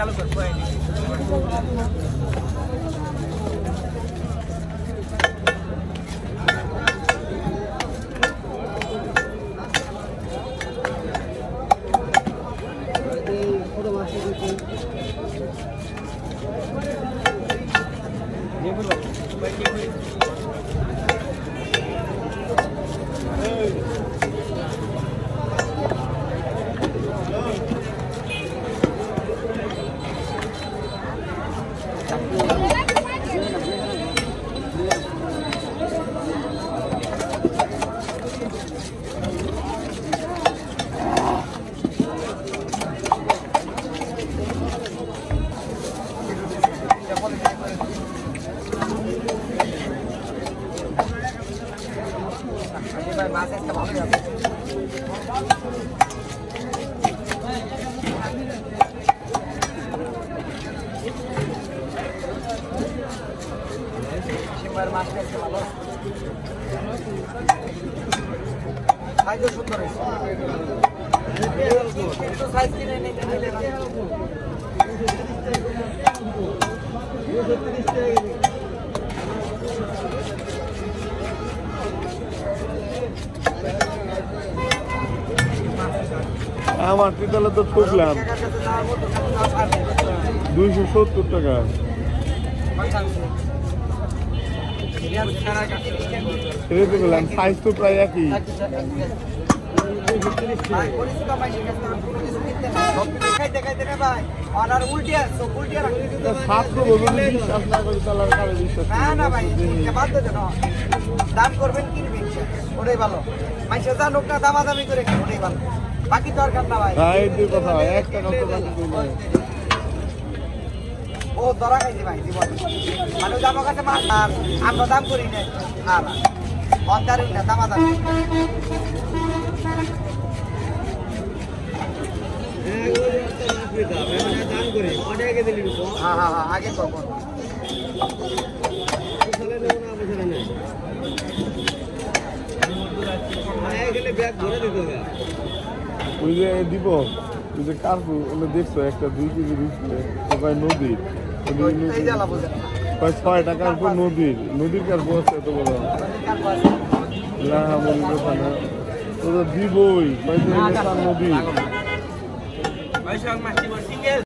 চালু কর মাছ একটা ভালো যাবে মাছটা একটা ভালো সাইজও সুন্দর হয়েছে সাইজ কিনে নিতে আমার টিটালে তো ঠকলাম 270 টাকা। রেটে বললাম সাইজ তো প্রায় একই। 700 বলুন বিশ্বাস না করি তাহলে কারে বিশ্বাস না ভাই বাধ্য দেন দাম করবেন কিনবেন ওটাই ভালো মানুষের যা লোক না দামাদামি করে ওটাই ভালো বাকি দরকার না ভাই এই দুই কথা এক টাকা তো বাকি কই ও ধরা খাইছে ভাই জীবন মানুষ আমার কাছে মাছ আর আমরা দাম করি না আর অন্তারি না দামাদামি হ্যাঁ আগে কখন ওই যে দিব ওই যে কার্পু ওগুলো দেখছো একটা 2 কেজি রুপলে ওখানে নদীর 6 টাকার উপর নদীর কার্পু আছে এত বড় না বলি কথা না তো দিবই নদী